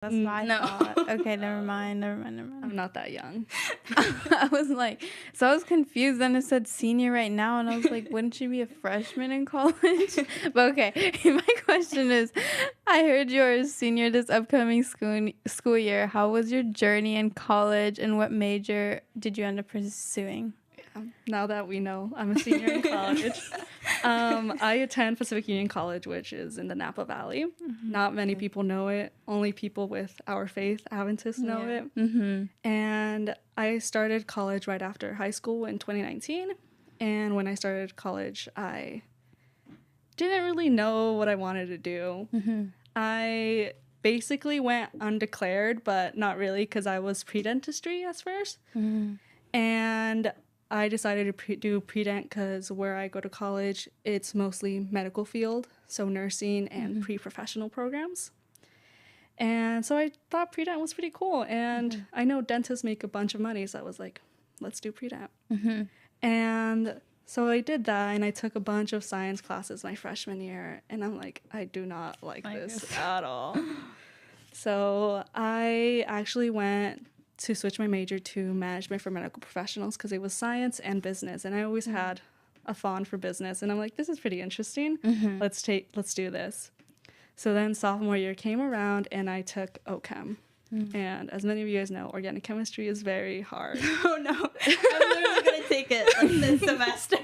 That's what I No. thought. Okay, never mind. I'm not that young. I was like, so I was confused. Then it said senior right now, and I was like, wouldn't she be a freshman in college? But okay, my question is, I heard you're a senior this upcoming school year. How was your journey in college, and what major did you end up pursuing? Now that we know I'm a senior in college, I attend Pacific Union College, which is in the Napa Valley. Mm-hmm. Not many people know it. Only people with our faith, Adventists, know it. Mm-hmm. And I started college right after high school in 2019. And when I started college, I didn't really know what I wanted to do. Mm-hmm. I basically went undeclared, but not really, because I was pre-dentistry at first. Mm-hmm. And I decided to do pre-dent because where I go to college, it's mostly medical field, so nursing and pre-professional programs. And so I thought pre-dent was pretty cool. And I know dentists make a bunch of money, so I was like, let's do pre-dent. Mm-hmm. And so I did that, and I took a bunch of science classes my freshman year, and I'm like, I do not like this at all. So I actually went to switch my major to management for medical professionals because it was science and business, and I always had a fond for business, and I'm like, this is pretty interesting. Let's do this. So then sophomore year came around, and I took OChem. And as many of you guys know, organic chemistry is very hard. Oh no, I'm literally gonna take it like this semester.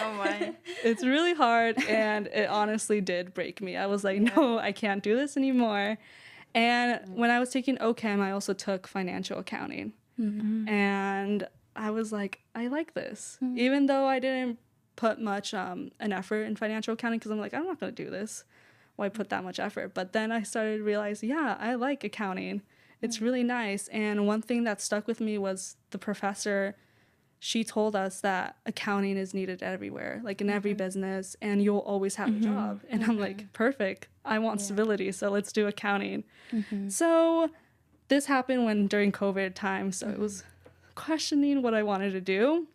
Oh my. It's really hard, and it honestly did break me. I was like, no, I can't do this anymore. And when I was taking OChem, I also took financial accounting. Mm-hmm. And I was like, I like this. Mm-hmm. Even though I didn't put much an effort in financial accounting, because I'm like, I'm not going to do this. Why put that much effort? But then I started to realize, yeah, I like accounting. It's really nice. And one thing that stuck with me was the professor. She told us that accounting is needed everywhere, like in every business, and you'll always have a job. And I'm like, perfect. I want stability, so let's do accounting. So this happened during COVID time, so it was questioning what I wanted to do.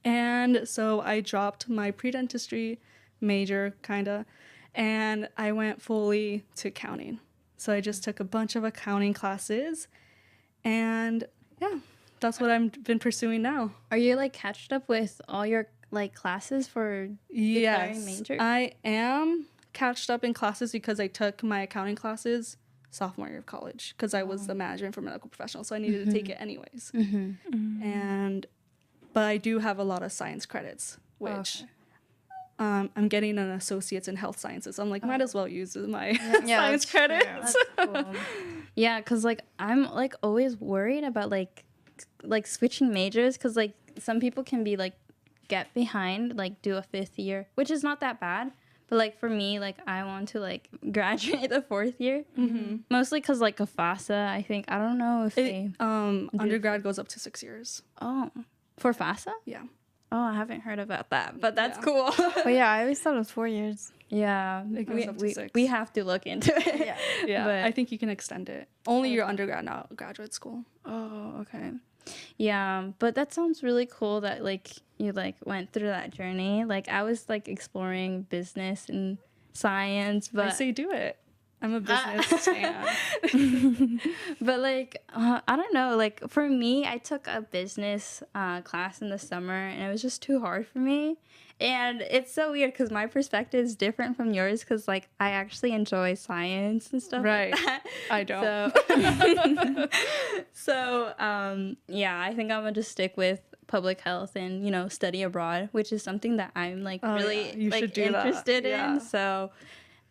And so I dropped my pre-dentistry major, kind of, and I went fully to accounting. So I just took a bunch of accounting classes, and yeah. That's what I've been pursuing now. Are you like catched up with all your like classes for declaring major? I am catched up in classes because I took my accounting classes sophomore year of college because I was the management for medical professionals, so I needed to take it anyways. But I do have a lot of science credits, which I'm getting an associate's in health sciences. I'm like, might as well use my science credits. That's cool. Yeah, because like I'm like always worried about like switching majors because like some people can be like get behind, like do a 5th year, which is not that bad, but like for me, like I want to like graduate the 4th year, mostly because like a FAFSA, I think, I don't know if they undergrad goes up to 6 years. Oh, for FAFSA? Yeah. Oh, I haven't heard about that, but that's cool. But yeah, I always thought it was 4 years. Yeah, it goes up to 6. We have to look into it. Yeah, but I think you can extend it. Only your undergrad, not graduate school. Oh, okay. Yeah, but that sounds really cool that like you like went through that journey. Like I was like exploring business and science, but I say do it. I'm a business fan. But like I don't know, like for me, I took a business class in the summer and it was just too hard for me. And it's so weird because my perspective is different from yours because like I actually enjoy science and stuff right. like that. I don't. So yeah, I think I'm gonna just stick with public health and, you know, study abroad, which is something that I'm like really like interested in. So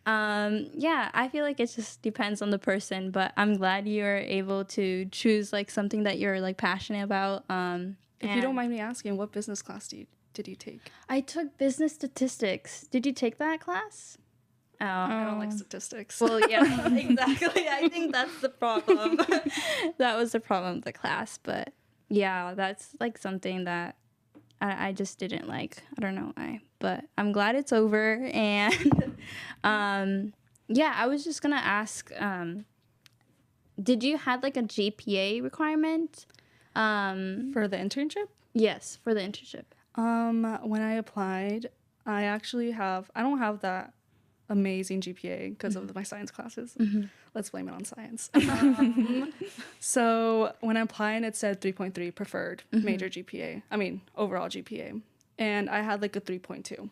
yeah, I feel like it just depends on the person, but I'm glad you're able to choose like something that you're like passionate about. If you don't mind me asking, what business class did you take? I took business statistics. Did you take that class? Oh, I don't like statistics. Well, yeah, exactly. I think that's the problem. That was the problem with the class. But yeah, that's like something that I just didn't like. I don't know why. But I'm glad it's over. And yeah, I was just going to ask, did you have like a GPA requirement? For the internship? Yes, for the internship. When I applied, I don't have that amazing GPA because of my science classes. Let's blame it on science. So when I'm applying, it said 3.3 preferred major GPA. I mean, overall GPA. And I had like a 3.2.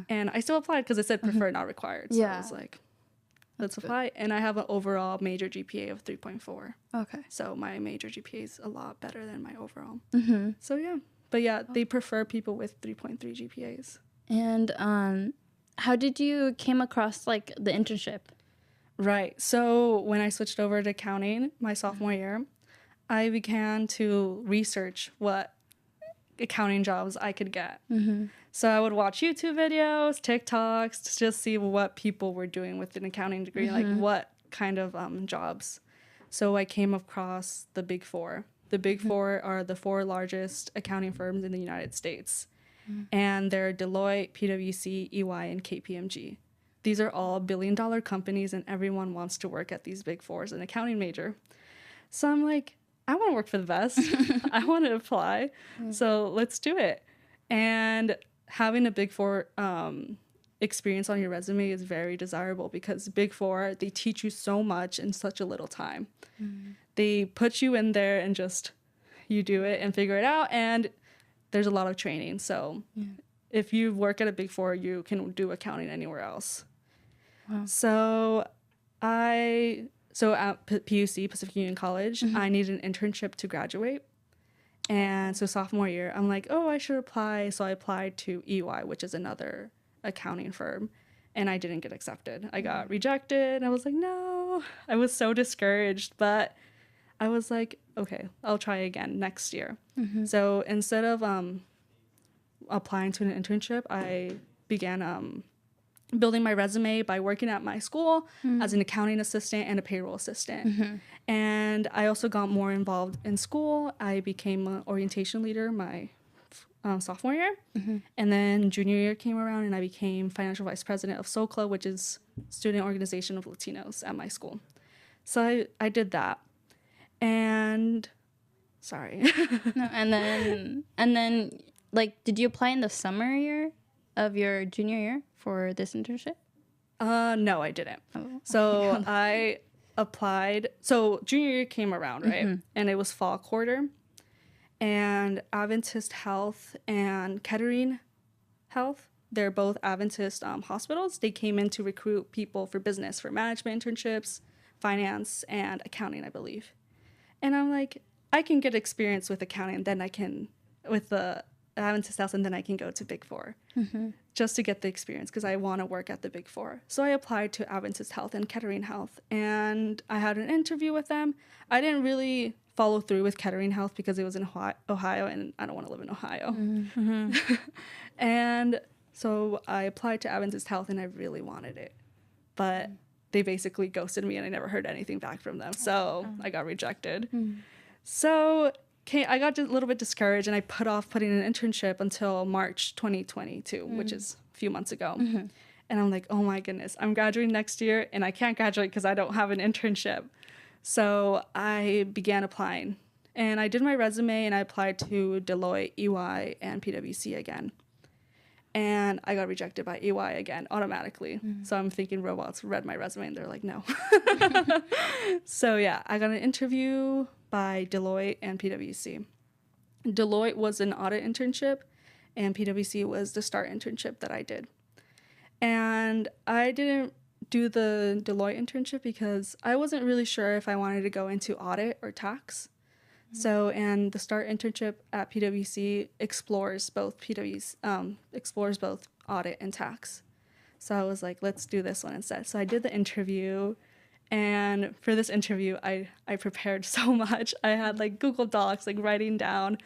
And I still applied because it said preferred, not required. So I was like, let's apply. And I have an overall major GPA of 3.4. Okay. So my major GPA is a lot better than my overall. So yeah. But yeah, they prefer people with 3.3 GPAs. And how did you came across like the internship? Right. So when I switched over to accounting my sophomore year, I began to research what accounting jobs I could get. So I would watch YouTube videos, TikToks, to just see what people were doing with an accounting degree, like what kind of jobs. So I came across the Big Four. The Big Four are the 4 largest accounting firms in the United States. And they're Deloitte, PwC, EY, and KPMG. These are all billion-dollar companies, and everyone wants to work at these Big Four as an accounting major. So I'm like, I want to work for the best. I want to apply. So let's do it. And having a Big Four experience on your resume is very desirable because Big Four, they teach you so much in such a little time. They put you in there and just you do it and figure it out. And there's a lot of training. So if you work at a Big Four, you can do accounting anywhere else. So at PwC, Pacific Union College, I needed an internship to graduate. And so sophomore year, I'm like, oh, I should apply. So I applied to EY, which is another accounting firm. And I didn't get accepted. I got rejected. I was like, no. I was so discouraged. But I was like, okay, I'll try again next year. So instead of applying to an internship, I began building my resume by working at my school as an accounting assistant and a payroll assistant. And I also got more involved in school. I became an orientation leader my sophomore year. And then junior year came around and I became financial vice president of SOCLA, which is Student Organization of Latinos at my school. So I did that. And sorry. No, and then like, did you apply in the summer year of your junior year for this internship? No, I didn't. So I applied. So junior year came around, right? And it was fall quarter. And Adventist Health and Kettering Health, they're both Adventist hospitals. They came in to recruit people for business, for management internships, finance, and accounting, I believe. And I'm like, I can get experience with accounting, then I can, with the Adventist Health, and then I can go to Big Four just to get the experience because I want to work at the Big Four. So I applied to Adventist Health and Kettering Health, and I had an interview with them. I didn't really follow through with Kettering Health because it was in Ohio, and I don't want to live in Ohio. And so I applied to Adventist Health, and I really wanted it. But they basically ghosted me, and I never heard anything back from them. So I got rejected. So I got a little bit discouraged, and I put off putting an internship until March 2022, which is a few months ago. And I'm like, oh my goodness, I'm graduating next year, and I can't graduate because I don't have an internship. So I began applying, and I did my resume, and I applied to Deloitte, EY, and PwC again. And I got rejected by EY again, automatically. So I'm thinking robots read my resume, and they're like, no. So yeah, I got an interview by Deloitte and PwC. Deloitte was an audit internship, and PwC was the START internship that I did. And I didn't do the Deloitte internship because I wasn't really sure if I wanted to go into audit or tax. So, and the START internship at PwC explores both audit and tax. So I was like, let's do this one instead. So I did the interview, and for this interview, I prepared so much. I had like Google Docs, like writing down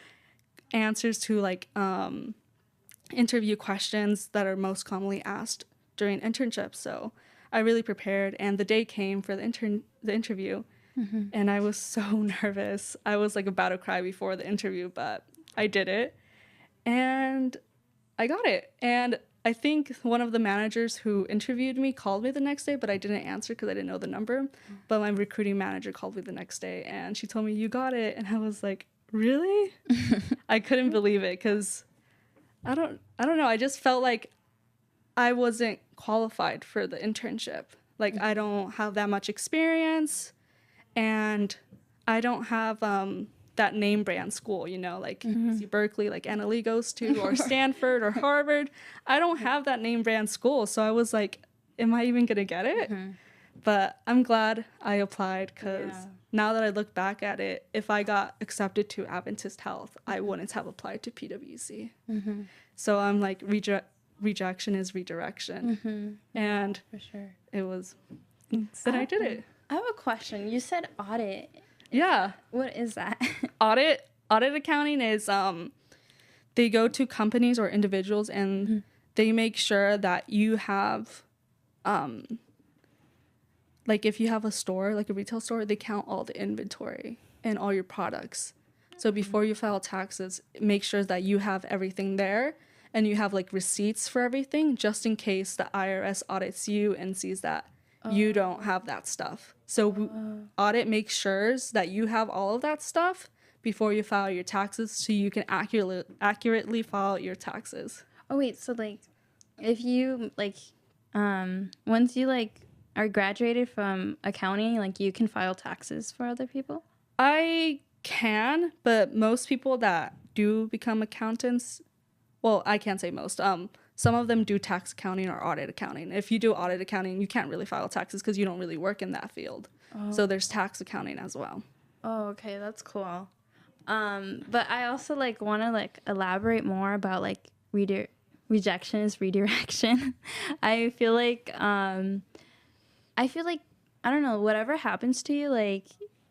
answers to like interview questions that are most commonly asked during internships. So I really prepared, and the day came for the interview. And I was so nervous. I was like about to cry before the interview, but I did it and I got it. And I think one of the managers who interviewed me called me the next day, but I didn't answer because I didn't know the number. But my recruiting manager called me the next day, and she told me, you got it. And I was like, really? I couldn't believe it because I don't know. I just felt like I wasn't qualified for the internship. Like, I don't have that much experience, and I don't have that name brand school, you know, like UC Berkeley, like Anna Lee goes to, or Stanford or Harvard. I don't have that name brand school. So I was like, am I even going to get it? But I'm glad I applied, because now that I look back at it, if I got accepted to Adventist Health, I wouldn't have applied to PwC. So I'm like, rejection is redirection. And For sure. it was, then I did it. I have a question. You said audit. Yeah. What is that? Audit accounting is they go to companies or individuals, and they make sure that you have like if you have a store, like a retail store, they count all the inventory and all your products. So before you file taxes, make sure that you have everything there, and you have like receipts for everything, just in case the IRS audits you and sees that you don't have that stuff. So audit makes sure that you have all of that stuff before you file your taxes, so you can accurately file your taxes. Oh wait, so like if you like once you like are graduated from accounting, like you can file taxes for other people? I can, but most people that do become accountants, well, I can't say most. Some of them do tax accounting or audit accounting. If you do audit accounting, you can't really file taxes because you don't really work in that field. So there's tax accounting as well. Oh, okay, that's cool. But I also like want to like elaborate more about like rejection is redirection. I feel like I don't know, whatever happens to you like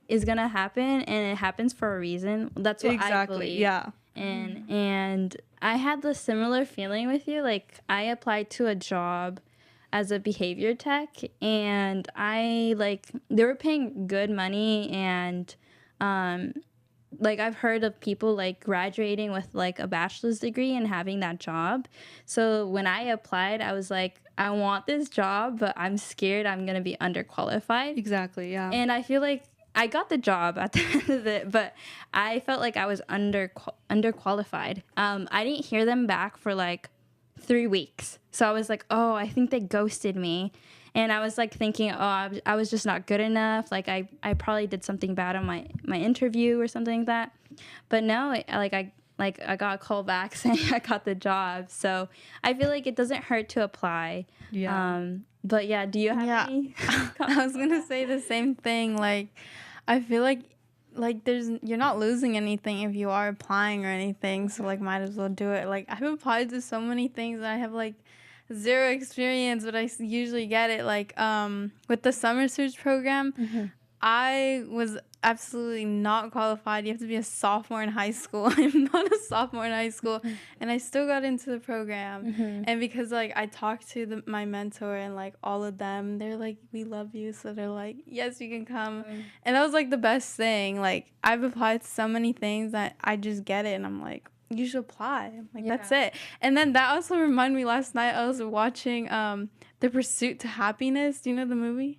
is gonna happen, and it happens for a reason. That's what I believe. Yeah. And I had the similar feeling with you. Like I applied to a job as a behavior tech, and they were paying good money, and like I've heard of people like graduating with like a bachelor's degree and having that job. So when I applied, I was like, I want this job, but I'm scared I'm gonna be underqualified. Exactly, yeah. And I feel like I got the job at the end of it, but I felt like I was underqualified. I didn't hear them back for like 3 weeks. So I was like, oh, I think they ghosted me. And I was like thinking, oh, I was just not good enough. Like I probably did something bad on my interview or something like that. But no, I got a call back saying I got the job. So I feel like it doesn't hurt to apply. Yeah. But yeah, do you have any? I was gonna say the same thing. Like, I feel like you're not losing anything if you are applying or anything. So like, might as well do it. Like, I've applied to so many things and I have like zero experience, but I usually get it. Like, with the summer search program, I was absolutely not qualified. You have to be a sophomore in high school. I'm not a sophomore in high school, and I still got into the program. And because like I talked to my mentor and like all of them, they're like, we love you, so they're like, yes, you can come. And that was like the best thing. Like I've applied to so many things that I just get it, and I'm like, you should apply. I'm like, that's it. And then that also reminded me, last night I was watching The Pursuit to Happiness. Do you know the movie?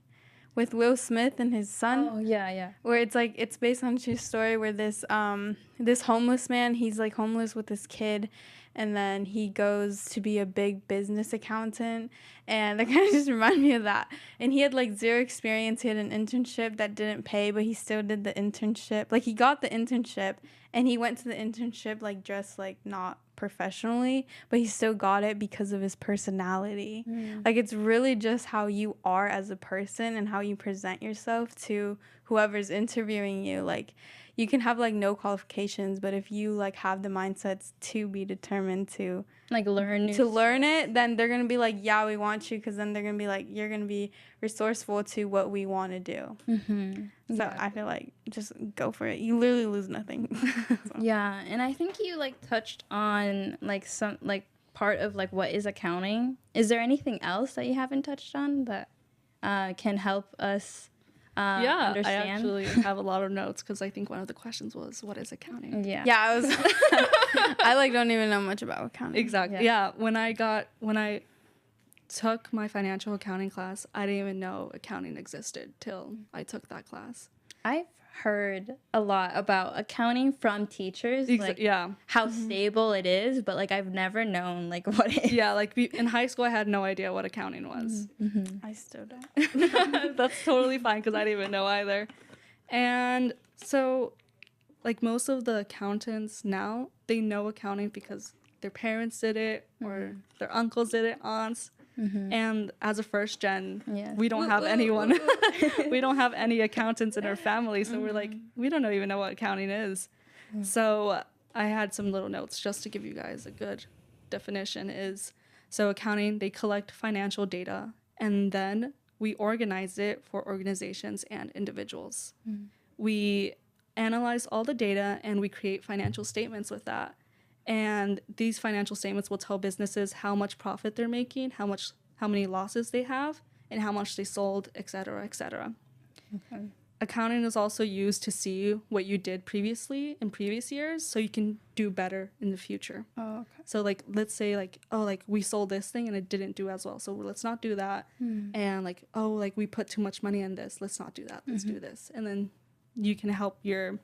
With Will Smith and his son. Oh, yeah. Where it's like, it's based on a true story where this homeless man, he's like homeless with his kid, and then he goes to be a big business accountant, and that kind of just reminded me of that. And he had like zero experience. He had an internship that didn't pay, but he still did the internship. Like he got the internship, and he went to the internship like dressed like not professionally, but he still got it because of his personality. Like it's really just how you are as a person and how you present yourself to whoever's interviewing you. Like you can have like no qualifications, but if you like have the mindsets to be determined to like learn it, then they're gonna be like, yeah, we want you, because then they're gonna be like, you're gonna be resourceful to what we want to do. So I feel like just go for it. You literally lose nothing. Yeah, and I think you like touched on like some like part of like what is accounting. Is there anything else that you haven't touched on that can help us understand? I actually have a lot of notes because I think one of the questions was, what is accounting? Yeah, I was I like don't even know much about accounting. Exactly. Yeah. When I took my financial accounting class, I didn't even know accounting existed till I took that class. I've heard a lot about accounting from teachers, like how stable it is, but like I've never known like what it is. Yeah, like in high school I had no idea what accounting was. I still don't. That's totally fine because I didn't even know either. And so like most of the accountants now, they know accounting because their parents did it or their uncles did it, aunts. And as a first gen, we don't have anyone. We don't have any accountants in our family. So we're like, we don't even know what accounting is. So I had some little notes just to give you guys a good definition is, so accounting, they collect financial data and then we organize it for organizations and individuals. We analyze all the data and we create financial statements with that. And these financial statements will tell businesses how much profit they're making, how many losses they have, and how much they sold, et cetera, et cetera. Okay. Accounting is also used to see what you did previously in previous years so you can do better in the future. Oh, okay. So like, let's say like, oh, like we sold this thing and it didn't do as well. So let's not do that. And like, oh, like we put too much money in this. Let's not do that. Let's do this. And then you can help your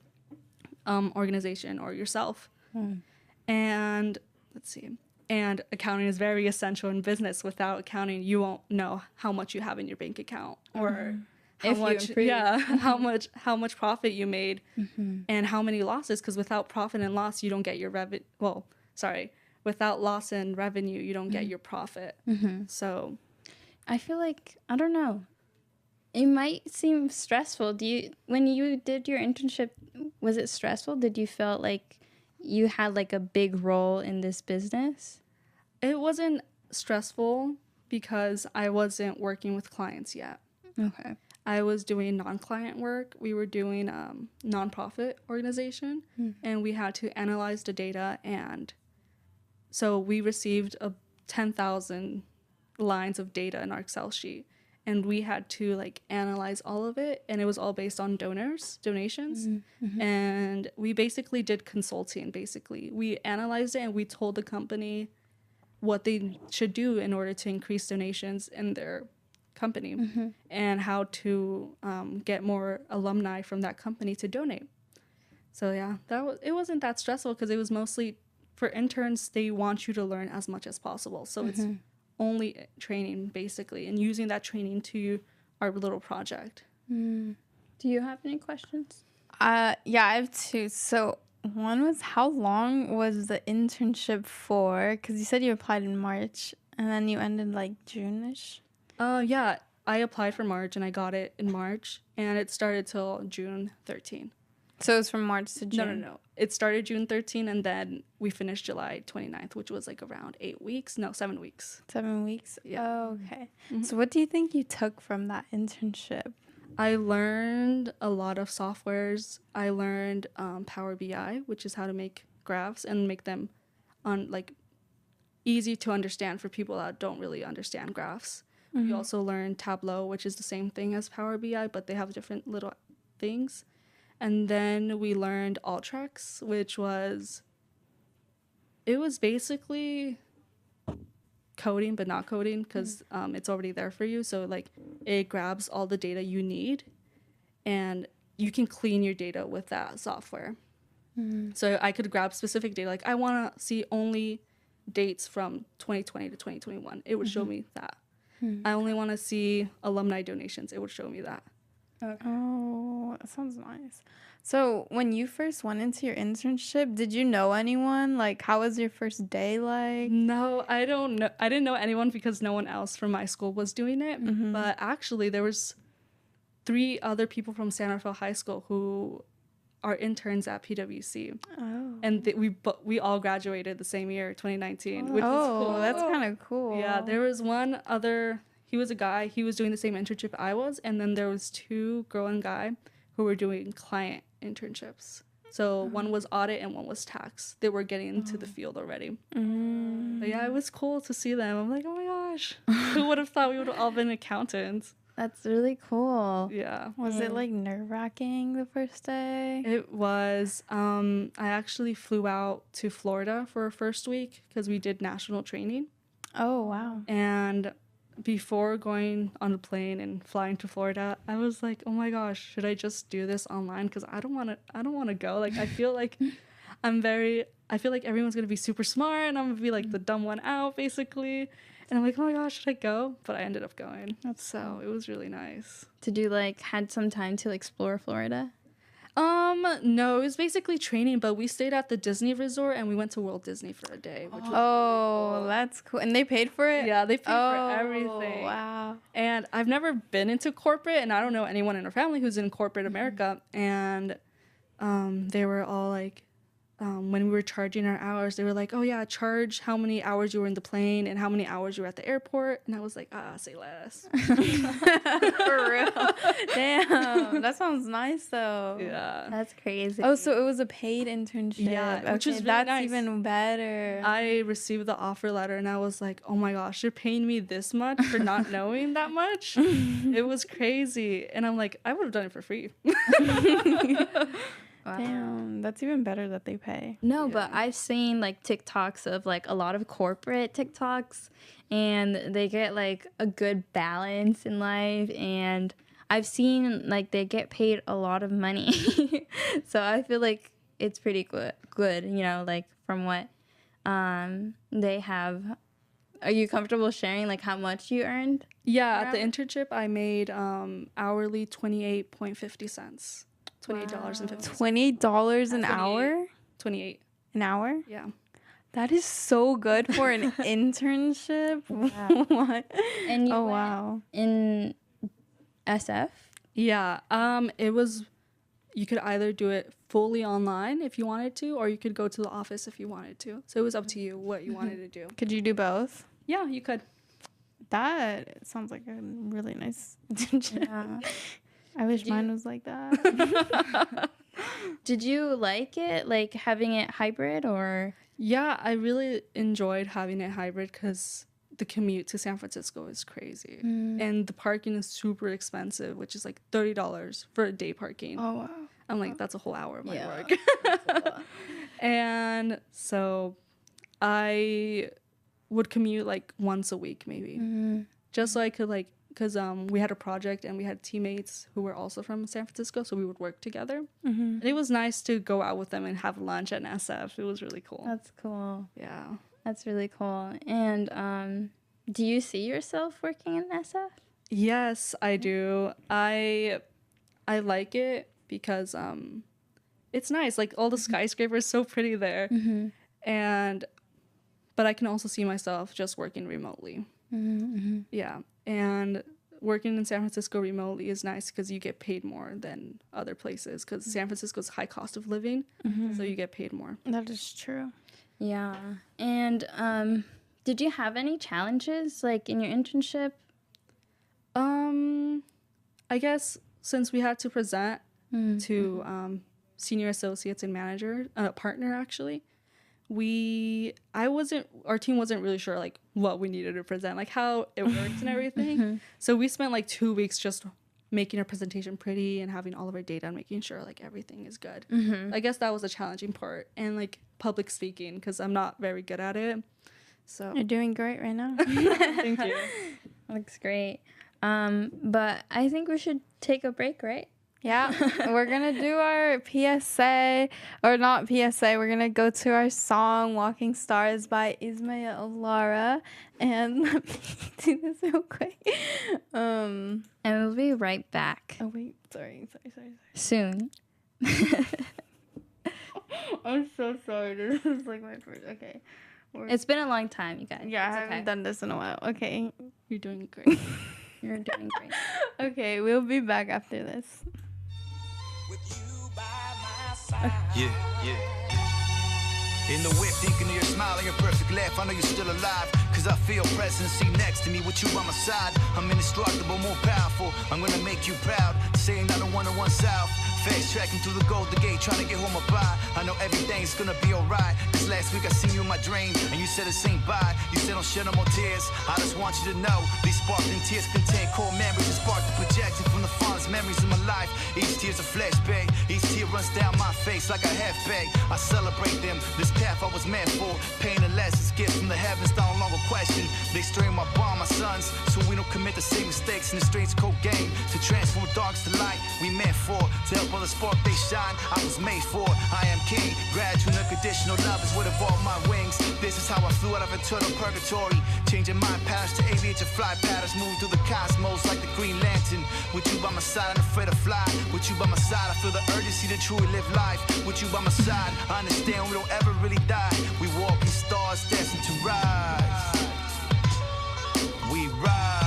organization or yourself. And let's see. And accounting is very essential in business. Without accounting, you won't know how much you have in your bank account or how much profit you made and how many losses. Because without profit and loss, you don't get your revenue. Well, sorry, without loss and revenue, you don't get your profit. So, I feel like I don't know. It might seem stressful. When you did your internship, was it stressful? Did you feel like you had like a big role in this business? It wasn't stressful because I wasn't working with clients yet. Okay. I was doing non-client work. We were doing nonprofit organization and we had to analyze the data, and so we received 10,000 lines of data in our Excel sheet. And we had to like analyze all of it, and it was all based on donations. And we basically did consulting. Basically, we analyzed it and we told the company what they should do in order to increase donations in their company and how to get more alumni from that company to donate. So yeah, it wasn't that stressful because it was mostly for interns. They want you to learn as much as possible. So it's only training basically, and using that training to our little project. Do you have any questions? Yeah, I have two. So one was, how long was the internship for? Because you said you applied in March and then you ended like June-ish. Yeah, I applied for March and I got it in March, and it started till June 13. So it was from March to June? No. It started June 13, and then we finished July 29th, which was like around 7 weeks. 7 weeks? Yeah. Oh, okay. So what do you think you took from that internship? I learned a lot of softwares. I learned Power BI, which is how to make graphs and make them easy to understand for people that don't really understand graphs. We also learned Tableau, which is the same thing as Power BI, but they have different little things. And then we learned Alltracks, which was basically coding, but not coding, because it's already there for you. So like it grabs all the data you need, and you can clean your data with that software. So I could grab specific data. Like I want to see only dates from 2020 to 2021. It would show me that. I only want to see alumni donations. It would show me that. Okay. Oh, that sounds nice. So when you first went into your internship, did you know anyone? Like, how was your first day like? No, I don't know. I didn't know anyone because no one else from my school was doing it. But actually, there was 3 other people from San Rafael High School who are interns at PwC. Oh. And we all graduated the same year, 2019, which is cool. That's kind of cool. Yeah, there was one other. He was a guy. He was doing the same internship I was, and then there was 2 girl and guy who were doing client internships. So one was audit and one was tax. They were getting into the field already. But yeah, it was cool to see them. I'm like, oh my gosh, who would have thought we would have all been accountants? That's really cool. Yeah. Was it like nerve-wracking the first day? It was. I actually flew out to Florida for our first week because we did national training. Oh, wow. And before going on the plane and flying to Florida, I was like, oh my gosh, should I just do this online? Because I don't want to go. Like, I feel like I feel like everyone's going to be super smart and I'm going to be like the dumb one out, basically. And I'm like, oh my gosh, should I go? But I ended up going. So it was really nice. Did you like had some time to explore Florida? No, it was basically training, but we stayed at the Disney resort and we went to Walt Disney for a day, which was really cool. That's cool. And they paid for it? Yeah, they paid for everything. Wow. And I've never been into corporate, and I don't know anyone in our family who's in corporate America. And they were all like, when we were charging our hours, they were like, oh yeah, charge how many hours you were in the plane and how many hours you were at the airport. And I was like, say less. For real. Damn. That sounds nice though. Yeah. That's crazy. Oh, so it was a paid internship. Yeah, which was really that's nice. even better. I received the offer letter and I was like, oh my gosh, you're paying me this much for not knowing that much? It was crazy. And I'm like, I would have done it for free. Wow. Damn, that's even better that they pay. No, but I've seen like TikToks of like a lot of corporate TikToks, and they get like a good balance in life, and I've seen like they get paid a lot of money. So I feel like it's pretty good, you know, like from what they have. Are you comfortable sharing like how much you earned? Yeah, at the internship I made hourly 28.50 cents. $28.50. $20 an hour? 28 An hour? Yeah. That is so good for an internship. Wow. What? And you Oh went wow. in SF? Yeah. It was, you could either do it fully online if you wanted to, or you could go to the office if you wanted to. So it was up to you what you wanted to do. Could you do both? Yeah, you could. That sounds like a really nice internship. Yeah. I wish mine was like that. Did you like it, like having it hybrid, or? Yeah, I really enjoyed having it hybrid because the commute to San Francisco is crazy. And the parking is super expensive, which is like $30 for a day parking. Oh wow. I'm like, that's a whole hour of my Yeah. work. And so I would commute like once a week maybe. Just so I could like, because we had a project and we had teammates who were also from San Francisco, so we would work together. And it was nice to go out with them and have lunch at SF. It was really cool. That's cool. Yeah. That's really cool. And do you see yourself working in SF? Yes, I do. I like it because it's nice. Like all the skyscrapers so pretty there. But I can also see myself just working remotely. Yeah. And working in San Francisco remotely is nice because you get paid more than other places because San Francisco's high cost of living, so you get paid more. That is true. Yeah. And did you have any challenges like in your internship? I guess since we had to present to senior associates and manager, partner actually, our team wasn't really sure like what we needed to present, like how it works and everything. So we spent like 2 weeks just making our presentation pretty and having all of our data and making sure like everything is good. I guess that was a challenging part, and like public speaking because I'm not very good at it. So You're doing great right now. thank you. Looks great. But I think we should take a break, right? Yeah, we're going to do our PSA, or not PSA, we're going to go to our song, Walking Stars by Ismael Lara, and let me do this real quick. And we'll be right back Oh, wait, sorry. soon. I'm so sorry, this is like my first, okay. It's been a long time, you guys. Yeah, I It's haven't okay. done this in a while, okay. You're doing great. You're doing great. Okay, we'll be back after this. With you by my side. Yeah. In the whip, thinking of your smile and your perfect laugh. I know you're still alive, cause I feel presence next to me with you by my side. I'm indestructible, more powerful. I'm gonna make you proud. Saying I don't wanna one south. Fast tracking through the Golden Gate, trying to get home a buy. I know everything's gonna be alright. Cause last week I seen you in my dream, and you said it ain't bye. You said don't shed no more tears. I just want you to know these sparkling tears contain core memories and spark the projection from the fondest memories of my life. Each tear's a flashback. Each tear runs down my face like a half bag. I celebrate them. This path I was meant for. Pain and lessons, gifts from the heavens, no longer question. They strain my bond, my sons, so we don't commit the same mistakes in the streets cold game. To transform darks to light, we meant for. To help others spark they shine, I was made for. I am king, gradual unconditional love is what evolved my wings. This is how I flew out of eternal purgatory. Changing my paths to aviation fly patterns, moving through the cosmos like the Green Lantern. With you by my side, I'm afraid to fly. With you by my side, I feel the urgency to truly live life. With you by my side, I understand we don't ever really die. We walk in stars destined to rise. We rise.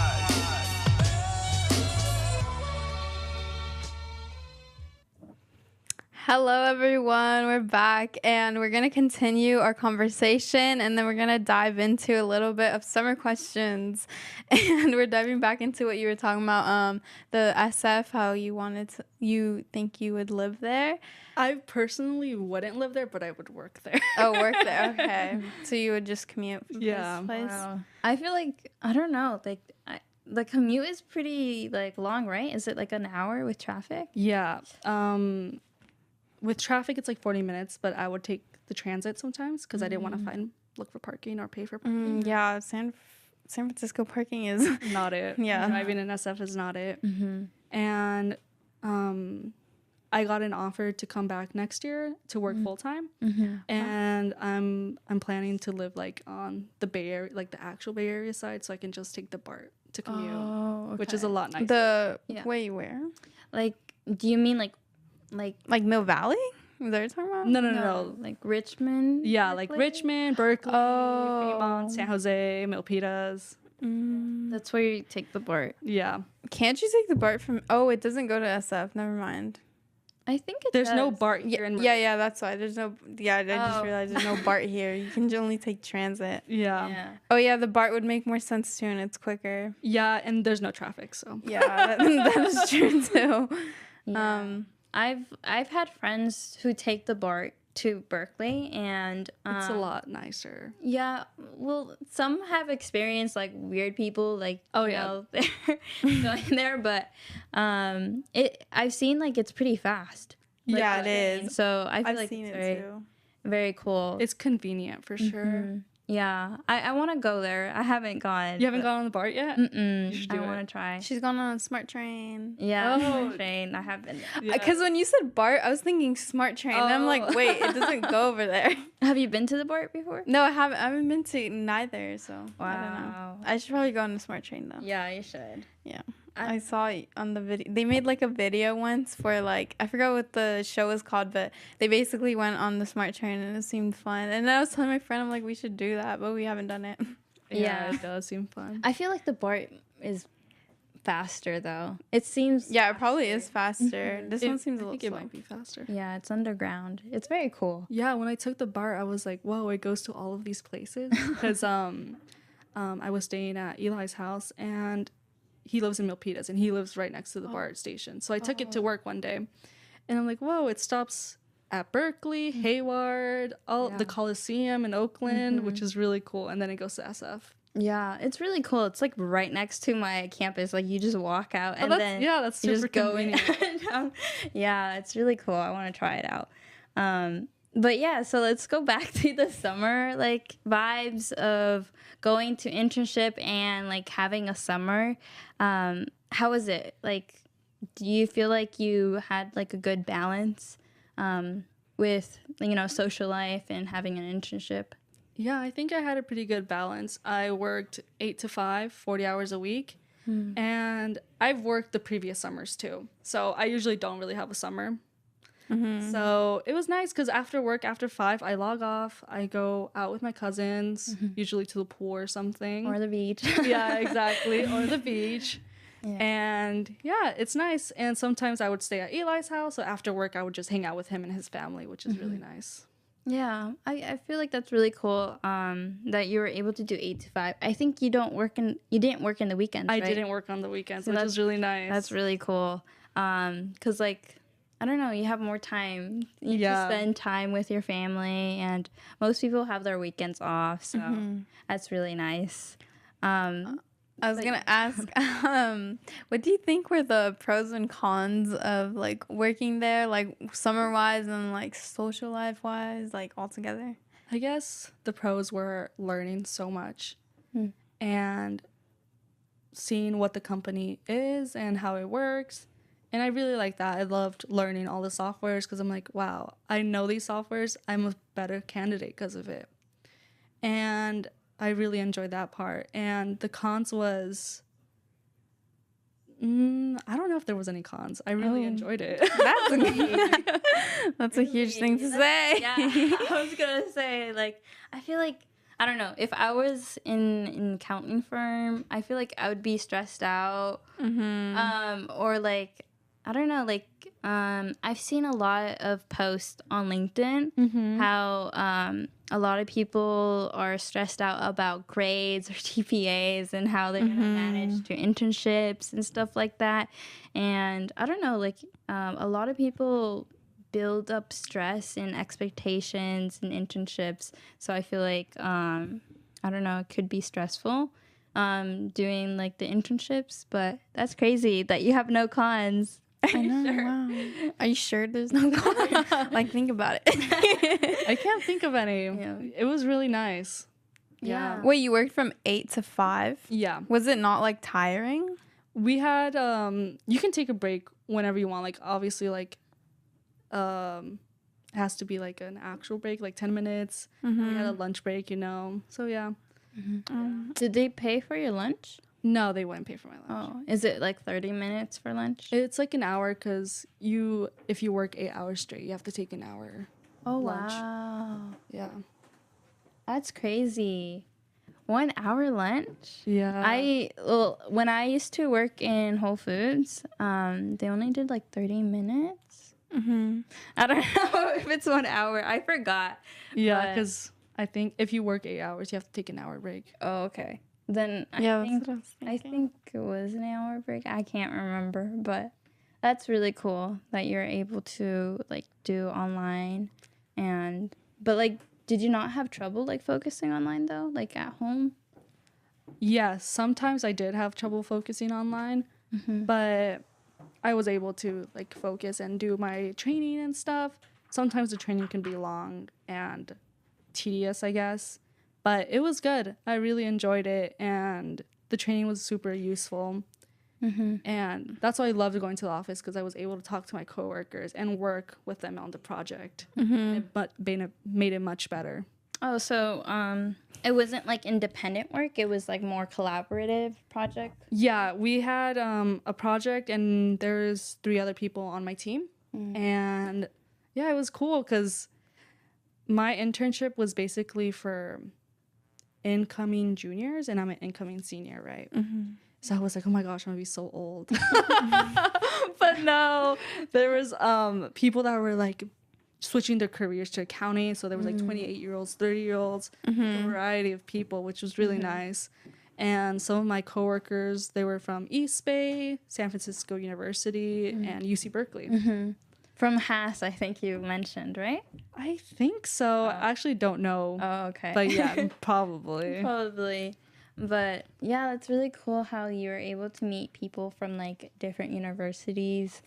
Hello, everyone. We're back, and we're going to continue our conversation, and then we're going to dive into a little bit of summer questions. And we're diving back into what you were talking about, the SF, how you think you would live there. I personally wouldn't live there, but I would work there. Oh, work there. Okay. So you would just commute from place to place? Wow. I feel like, I don't know, like, the commute is pretty, like, long, right? Is it, like, an hour with traffic? Yeah. With traffic, it's like 40 minutes, but I would take the transit sometimes because I didn't want to look for parking or pay for parking. Yeah, San Francisco parking is not it. Yeah. Driving in SF is not it. And I got an offer to come back next year to work full time, and I'm planning to live like on the Bay Area, like the actual Bay Area side, so I can just take the BART to commute, which is a lot nicer. Wait, where? Like, do you mean like Mill Valley? Is that what you're talking about? No. Like Richmond? Yeah, like Richmond, Berkeley, Fremont, San Jose, Milpitas. That's where you take the BART. Yeah. Can't you take the BART from... Oh, it doesn't go to SF. Never mind. I think there's no BART here in Marin. Yeah, that's why. There's no... Yeah, I just realized there's no BART here. You can only take transit. Yeah. Oh, yeah, the BART would make more sense, too, and it's quicker. Yeah, and there's no traffic, so... Yeah, that is true, too. Yeah. I've had friends who take the BART to Berkeley, and it's a lot nicer. Yeah, well, some have experienced like weird people, like they're going there, but I've seen like it's pretty fast. Like, yeah, it is. So I feel I've like seen it's it very, too. very cool. It's convenient for sure. Yeah, I want to go there. I haven't gone. You haven't gone on the BART yet? You should I want to try. She's gone on a smart train. Yeah, smart train. I haven't. Because when you said BART, I was thinking smart train. And I'm like, wait, it doesn't go over there. Have you been to the BART before? No, I haven't. I haven't been to neither, so I don't know. Wow. I should probably go on a smart train, though. Yeah, you should. Yeah. I saw it on the video. They made like a video once for like, I forgot what the show was called, but they basically went on the smart train and it seemed fun. And I was telling my friend, I'm like, we should do that, but we haven't done it. Yeah, it does seem fun. I feel like the BART is faster though. It seems. Yeah, it probably is faster. This one seems a little I think slow. it might be faster. Yeah, it's underground. It's very cool. Yeah, when I took the BART, I was like, whoa, it goes to all of these places. Because I was staying at Eli's house, and he lives in Milpitas, and he lives right next to the BART station. So I took it to work one day, and I'm like, whoa, it stops at Berkeley, Hayward, the Coliseum in Oakland, which is really cool. And then it goes to SF. Yeah, it's really cool. It's like right next to my campus. Like you just walk out and then that's you super just go in. convenient. Yeah, it's really cool. I want to try it out. But yeah, so let's go back to the summer like vibes of going to internship and like having a summer. How was it? Like, do you feel like you had like a good balance with, you know, social life and having an internship? Yeah, I think I had a pretty good balance. I worked 8 to 5, 40 hours a week. And I've worked the previous summers too. So I usually don't really have a summer. So it was nice because after work, after 5, I log off. I go out with my cousins, usually to the pool or something. Or the beach. Yeah, exactly. Or the beach. Yeah. And yeah, it's nice. And sometimes I would stay at Eli's house. So after work, I would just hang out with him and his family, which is really nice. Yeah, I feel like that's really cool that you were able to do 8 to 5. I think you didn't work in the weekends, right? I didn't work on the weekends, So which is really nice. That's really cool. 'Cause like I don't know, you have more time. You Yeah. just spend time with your family, and most people have their weekends off, so that's really nice. I was gonna ask, what do you think were the pros and cons of like working there, like summer wise and like social life wise, like all together? I guess the pros were learning so much and seeing what the company is and how it works. And I really like that. I loved learning all the softwares because I'm like, wow, I know these softwares. I'm a better candidate because of it. And I really enjoyed that part. And the cons was, I don't know if there was any cons. I really enjoyed it. That's a huge thing to say. Yeah, I was gonna say, like, I feel like, I don't know, if I was in an accounting firm, I feel like I would be stressed out. Or like, I don't know, like, I've seen a lot of posts on LinkedIn how a lot of people are stressed out about grades or GPAs and how they're going to manage to internships and stuff like that. And I don't know, like, a lot of people build up stress and expectations in internships. So I feel like, I don't know, it could be stressful doing like the internships, but that's crazy that you have no cons. I know. Wow. Are you sure there's no cons? Like, think about it. I can't think of any. Yeah. It was really nice. Yeah. Wait, you worked from 8 to 5? Yeah. Was it not like tiring? We had you can take a break whenever you want. Like obviously like it has to be like an actual break, like 10 minutes. We had a lunch break, you know. So yeah. Did they pay for your lunch? No, they wouldn't pay for my lunch. Oh, is it like 30 minutes for lunch? It's like an hour because if you work 8 hours straight, you have to take an hour. Oh, lunch. wow. Yeah. That's crazy. 1 hour lunch? Yeah. When I used to work in Whole Foods, they only did like 30 minutes. I don't know if it's 1 hour. I forgot. Yeah, because I think if you work 8 hours, you have to take an hour break. Oh, okay. Then Yeah, I that's what I was I thinking. think it was an hour break. I can't remember, but that's really cool that you're able to like do online. But like, did you not have trouble like focusing online though, like at home? Yes, sometimes I did have trouble focusing online, but I was able to like focus and do my training and stuff. Sometimes the training can be long and tedious, I guess, but it was good. I really enjoyed it, and the training was super useful. And that's why I loved going to the office, because I was able to talk to my coworkers and work with them on the project. But made it much better. Oh, so it wasn't like independent work. It was like more collaborative project. Yeah, we had a project, and there's 3 other people on my team. And yeah, it was cool because my internship was basically for incoming juniors, and I'm an incoming senior, right? So I was like, oh my gosh, I'm gonna be so old. But no, there was people that were like switching their careers to accounting. So there was like 28-year-olds, 30-year-olds, a variety of people, which was really nice. And some of my coworkers, they were from East Bay, San Francisco University, and UC Berkeley. From Haas, I think you mentioned, right? I think so. I actually don't know. Oh, okay. But yeah, probably. Probably. But yeah, that's really cool how you were able to meet people from like different universities.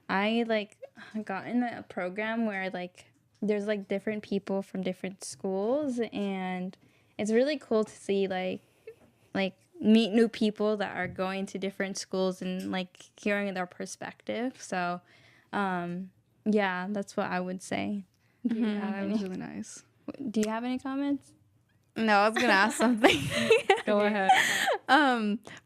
I like got in a program where like there's like different people from different schools, and it's really cool to see like meet new people that are going to different schools and like hearing their perspective. So yeah, that's what I would say. Yeah, it was really nice. Do you have any comments? No, I was gonna ask something. Go ahead.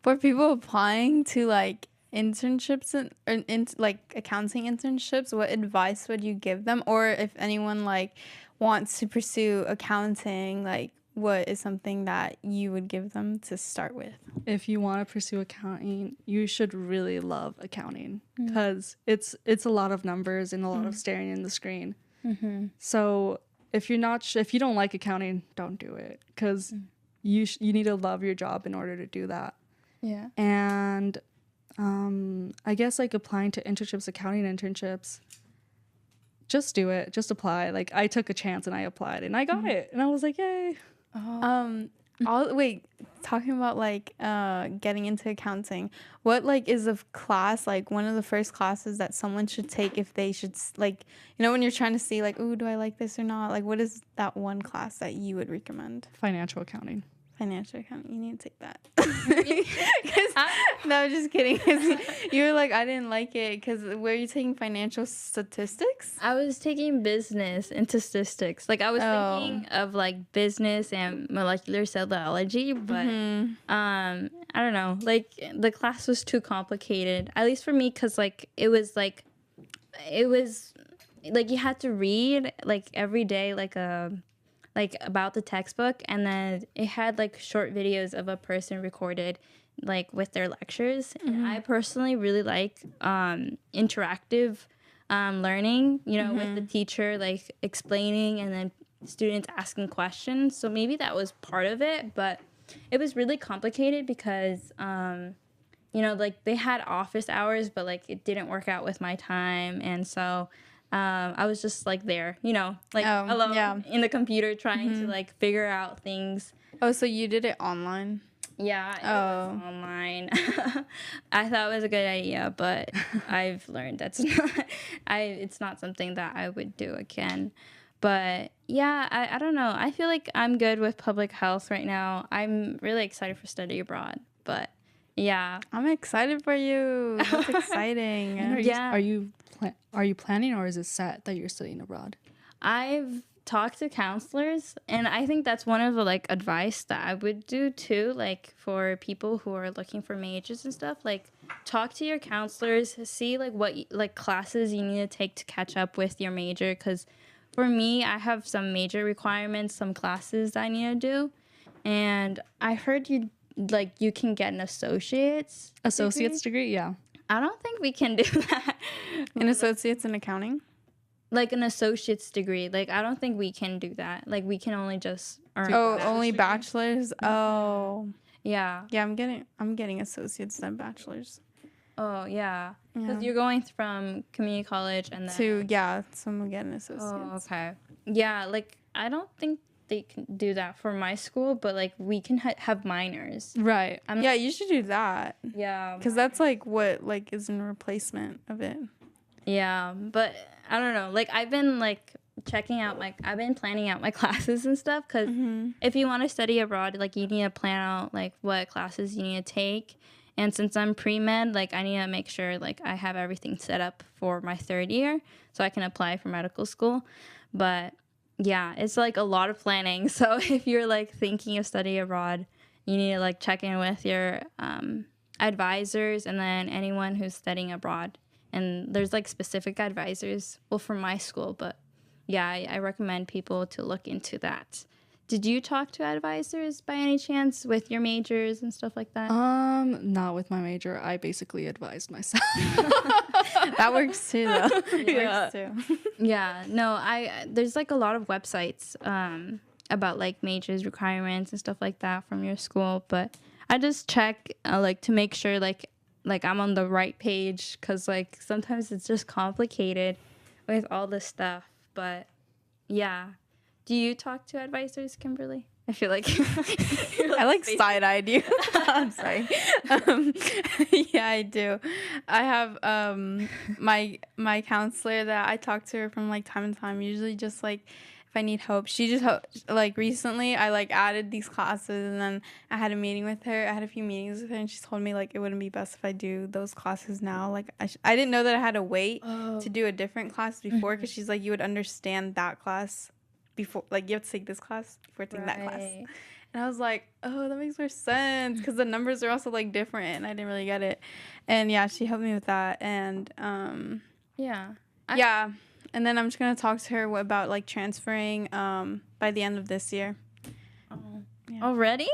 For people applying to like internships and like accounting internships, what advice would you give them? Or if anyone like wants to pursue accounting, like what is something that you would give them to start with? If you want to pursue accounting, you should really love accounting, because it's a lot of numbers and a lot of staring in the screen. So if you're not if you don't like accounting, don't do it, because you need to love your job in order to do that. Yeah. And I guess like applying to internships, accounting internships, just do it, just apply. Like I took a chance and I applied and I got it, and I was like, yay. Wait, talking about like getting into accounting, what like is a class, like one of the first classes that someone should take if they should like, you know, when you're trying to see like, ooh, do I like this or not, like what is that one class that you would recommend? Financial accounting. Financial accounting, you need to take that. No, I'm just kidding. 'Cause you were like, I didn't like it because were you taking financial statistics? I was taking business and statistics. Like I was thinking of like business and molecular cell biology, but I don't know. Like the class was too complicated, at least for me, because like it was like you had to read like every day like about the textbook, and then it had like short videos of a person recorded like with their lectures. And I personally really like interactive learning, you know, with the teacher like explaining and then students asking questions. So maybe that was part of it, but it was really complicated because you know, like they had office hours, but like it didn't work out with my time, and so I was just like there, you know, like alone in the computer trying to like figure out things. Oh, so you did it online? Yeah, it was online. I thought it was a good idea, but I've learned it's not something that I would do again. But yeah, I don't know. I feel like I'm good with public health right now. I'm really excited for study abroad, but yeah. I'm excited for you. That's exciting. Are you planning, or is it set that you're studying abroad? I've talked to counselors, and I think that's one of the like advice that I would do too, like for people who are looking for majors and stuff. Like talk to your counselors, see like what like classes you need to take to catch up with your major, because for me, I have some major requirements, some classes I need to do, and I heard you can get an associate's degree. Yeah. I don't think we can do that. An associate's in accounting? Like an associate's degree. Like I don't think we can do that. Like we can only just earn. Oh, only bachelor's? Oh. Yeah. Yeah, I'm getting associates then bachelor's. Oh yeah. Because you're going from community college and then so I'm getting associates. Oh, okay. Yeah, like I don't think they can do that for my school, but like we can have minors. Right. You should do that. Yeah. Because that's like what like is in replacement of it. Yeah, but I don't know. Like I've been like I've been planning out my classes and stuff, because if you want to study abroad, like you need to plan out like what classes you need to take. And since I'm pre-med, like I need to make sure like I have everything set up for my third year so I can apply for medical school. But yeah, it's like a lot of planning. So if you're like thinking of studying abroad, you need to like check in with your advisors and then anyone who's studying abroad. And there's like specific advisors, well, for my school, but yeah, I recommend people to look into that. Did you talk to advisors by any chance with your majors and stuff like that? Not with my major. I basically advised myself. That works too, though. Works too. Yeah, no, there's like a lot of websites about like majors requirements and stuff like that from your school, but I just check like to make sure like I'm on the right page, because like sometimes it's just complicated with all this stuff. But yeah. Do you talk to advisors, Kimberly? I feel like I like side-eyed you. I'm sorry. Yeah, I do. I have my counselor that I talk to her from like time to time. Usually just like if I need help. She just like recently I like added these classes, and then I had a meeting with her. I had a few meetings with her, and she told me like it wouldn't be best if I do those classes now. Like I didn't know that I had to wait to do a different class before, because she's like you would understand that class before, like you have to take this class before taking that class. And I was like, oh, that makes more sense, because the numbers are also like different, and I didn't really get it. And yeah, she helped me with that. And and then I'm just gonna talk to her about like transferring by the end of this year. Already?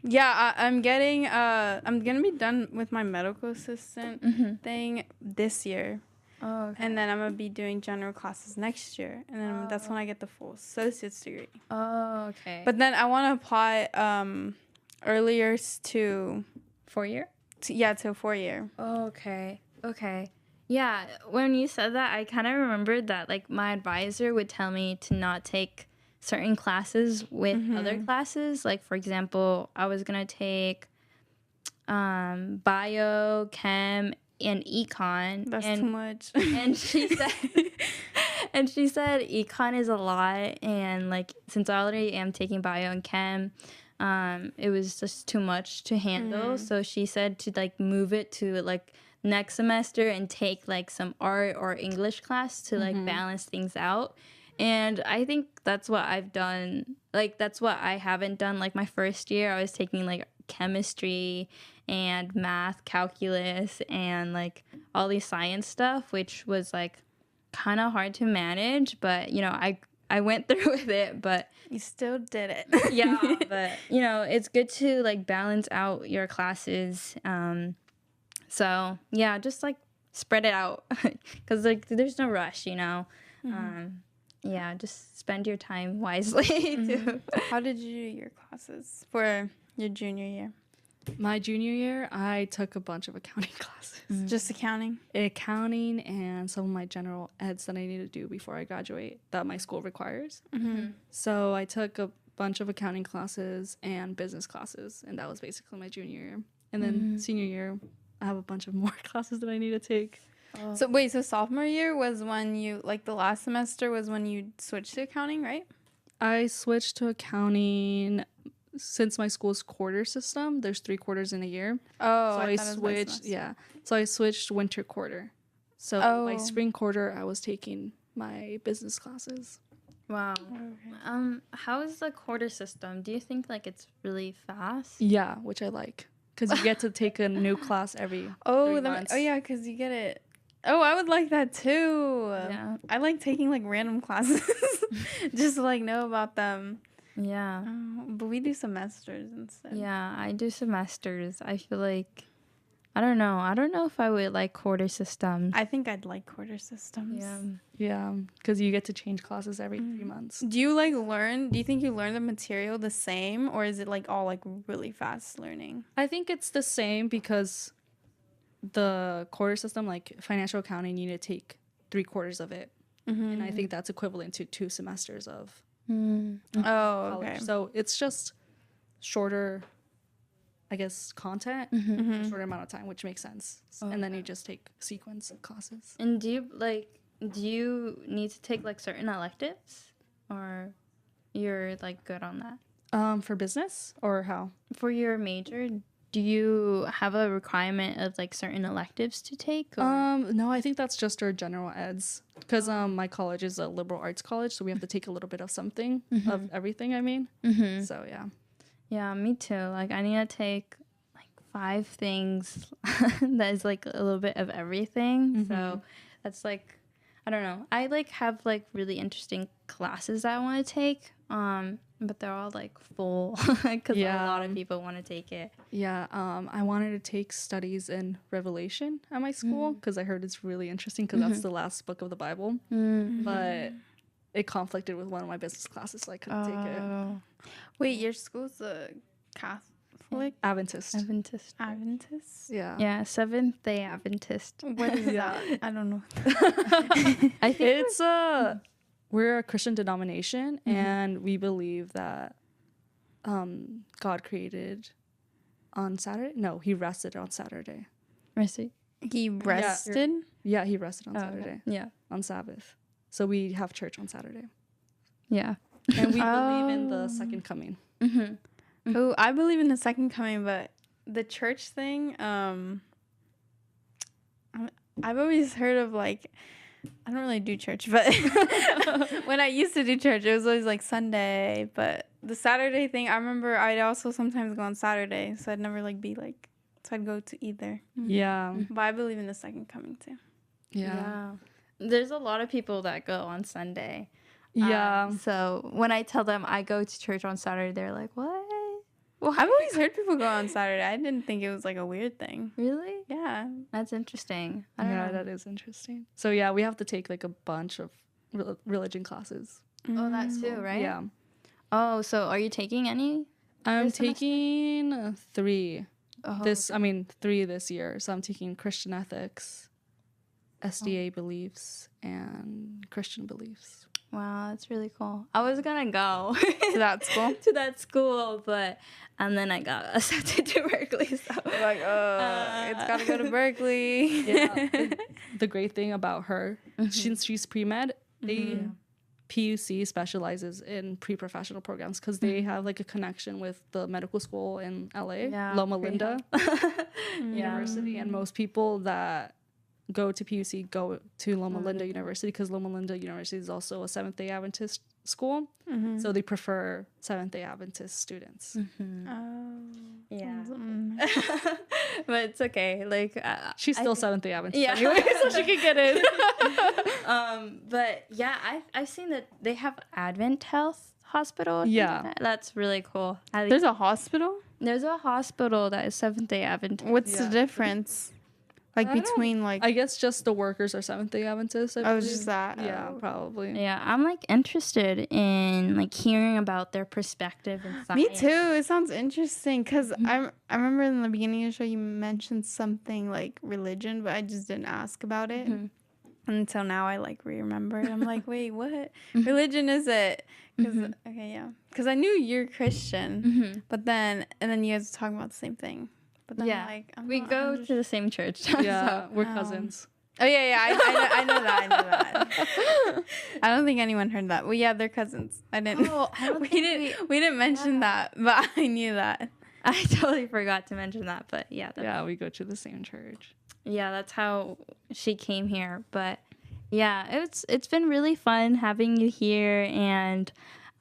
Yeah, I'm gonna be done with my medical assistant thing this year. Oh, okay. And then I'm going to be doing general classes next year. And then that's when I get the full associate's degree. Oh, okay. But then I want to apply earlier to... 4 year? To a 4 year. Oh, okay. Okay. Yeah, when you said that, I kind of remembered that like my advisor would tell me to not take certain classes with other classes. Like for example, I was gonna take bio, chem, and econ. That's too much. And she said, and she said econ is a lot, and like since I already am taking bio and chem, it was just too much to handle. So she said to like move it to like next semester and take like some art or English class to like balance things out. And I think that's what I've done. Like that's what I haven't done. Like my first year, I was taking like chemistry and math, calculus, and like all these science stuff, which was like kind of hard to manage. But you know, I went through with it. But You still did it. yeah, but you know, it's good to like balance out your classes. So yeah, just like spread it out because like there's no rush, you know. Yeah, just spend your time wisely too. How did you do your classes for your junior year? My junior year, I took a bunch of accounting classes. Just accounting? Accounting and some of my general eds that I need to do before I graduate that my school requires. So I took a bunch of accounting classes and business classes, and that was basically my junior year. And then senior year, I have a bunch of more classes that I need to take. So wait, so sophomore year was when you, like the last semester was when you switched to accounting, right? I switched to accounting since my school's quarter system. There's 3 quarters in a year. Oh, So I I thought it was by switched, semester. yeah. So I switched winter quarter. So by Oh. spring quarter, I was taking my business classes. Wow. How is the quarter system? Do you think like it's really fast? Yeah, which I like because you get to take a new class every Oh, 3 the, months. oh yeah, because you get it. Oh, I would like that too. Yeah. I like taking like random classes just to like know about them. Yeah. But we do semesters instead. Yeah, I do semesters. I feel like I don't know. I don't know if I would like quarter systems. I think I'd like quarter systems. Yeah. Yeah, because you get to change classes every 3 months. Do you like learn? Do you think you learn the material the same, or is it like all like really fast learning? I think it's the same because the quarter system, like financial accounting, you need to take 3 quarters of it. And I think that's equivalent to 2 semesters of Oh, college. okay. So it's just shorter, I guess, content, in a shorter amount of time, which makes sense. And then you just take sequence of classes. And do you need to take like certain electives, or you're like good on that? For business or how? For your major, do you have a requirement of like certain electives to take? Or? No, I think that's just our general eds because my college is a liberal arts college, so we have to take a little bit of something of everything. I mean, so yeah. Yeah, me too. Like I need to take like 5 things that is like a little bit of everything. So that's like, I don't know. I like have like really interesting classes that I want to take. But they're all like full because a lot of people want to take it. Yeah, I wanted to take studies in Revelation at my school because I heard it's really interesting because that's the last book of the Bible. But it conflicted with one of my business classes, so I couldn't take it. Wait, your school's a Catholic? Adventist. Adventist? Yeah. Yeah, Seventh-day Adventist. What is that? I don't know. I think It's we're a Christian denomination, and we believe that God created on Saturday. No, he rested on Saturday. He rested? Yeah, he rested on Saturday Yeah. on Sabbath. So we have church on Saturday, Yeah. and we believe in the second coming. Oh, I believe in the second coming, but the church thing, I've always heard of like, I don't really do church, but when I used to do church, it was always like Sunday. But the Saturday thing, I remember I'd also sometimes go on Saturday, so I'd never like be like, so I'd go to either. Yeah. But I believe in the second coming too. Yeah. There's a lot of people that go on Sunday. Yeah. So when I tell them I go to church on Saturday, they're like, "What? Well, I've always heard people go on Saturday. I didn't think it was like a weird thing. Really? Yeah. That's interesting." I don't Yeah, know. that is interesting. So yeah, we have to take like a bunch of religion classes. Oh, that too, right? Yeah. Oh, so are you taking any? I'm This semester? taking 3. Oh, 3 this year. So I'm taking Christian ethics, SDA beliefs and Christian beliefs. Wow, that's really cool. I was gonna go To that school? to that school, but and then I got accepted to Berkeley. So Like, it's gotta go to Berkeley. Yeah. The great thing about her, since she's pre-med, PUC specializes in pre-professional programs because they have like a connection with the medical school in LA, Loma Linda University, and most people that go to PUC go to Loma Linda University because Loma Linda University is also a Seventh-day Adventist school, so they prefer Seventh-day Adventist students. yeah, but it's okay. Like She's still Seventh-day Adventist Yeah. anyway, so she can get in. But yeah, I've seen that they have Advent Health Hospital. Yeah. That's really cool. There's a hospital? There's a hospital that is Seventh-day Adventist. What's the difference? Like between like... I guess just the workers are Seventh-day Adventists. Oh, it's just that. Yeah, probably. Yeah, I'm like interested in like hearing about their perspective and science. Me too. It sounds interesting because I remember in the beginning of the show you mentioned something like religion, but I just didn't ask about it. Until now I like remember it. I'm like, wait, what religion is it? Because I knew you're Christian, but then you guys were talking about the same thing. But then we go to the same church. Yeah, we're cousins. Oh yeah, I know that. I don't think anyone heard that. Well, yeah, they're cousins. I didn't. Oh, we didn't mention that, but I knew that. I totally forgot to mention that, but yeah. We go to the same church. Yeah, that's how she came here. But yeah, it's been really fun having you here, and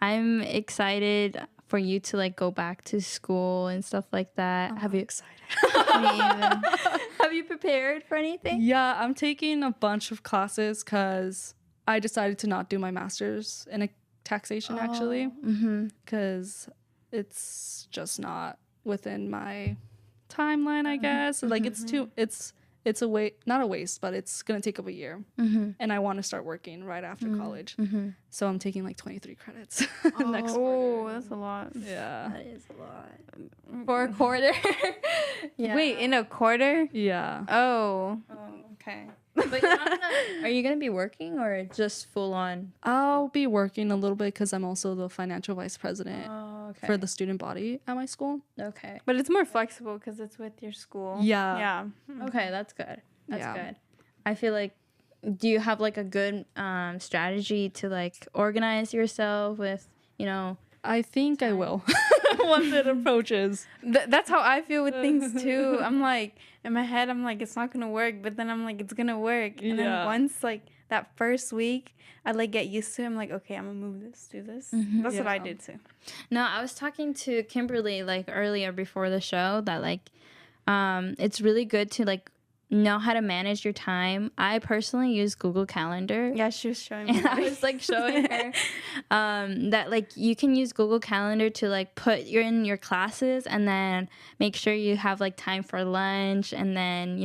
I'm excited for you to like go back to school and stuff like that. Have you excited? Have you prepared for anything? Yeah, I'm taking a bunch of classes because I decided to not do my master's in taxation actually, because it's just not within my timeline, I guess. Like it's a not a waste, but it's gonna take up a year, and I want to start working right after college. So I'm taking like 23 credits next quarter. Oh, that's a lot. Yeah, That is a lot. For a quarter? Yeah. Wait, in a quarter? yeah. Oh. Okay. But you're not are you going to be working or just full on? I'll be working a little bit because I'm also the financial vice president for the student body at my school. Okay. But it's more flexible because it's with your school. Yeah. Yeah. Okay, that's good. That's Yeah. good. I feel like, do you have like a good strategy to like organize yourself with, I think I will once it approaches. That's how I feel with things too. I'm like, in my head, I'm like, it's not gonna work, but then I'm like, it's gonna work. And then once like that first week, I like get used to it. I'm like, okay, I'm gonna move this, do this. That's what I did too. No, I was talking to Kimberly like earlier before the show that like it's really good to like know how to manage your time. I personally use Google Calendar. Yeah, she was showing me. And I was like showing her that like you can use Google Calendar to like put in your classes and then make sure you have like time for lunch and then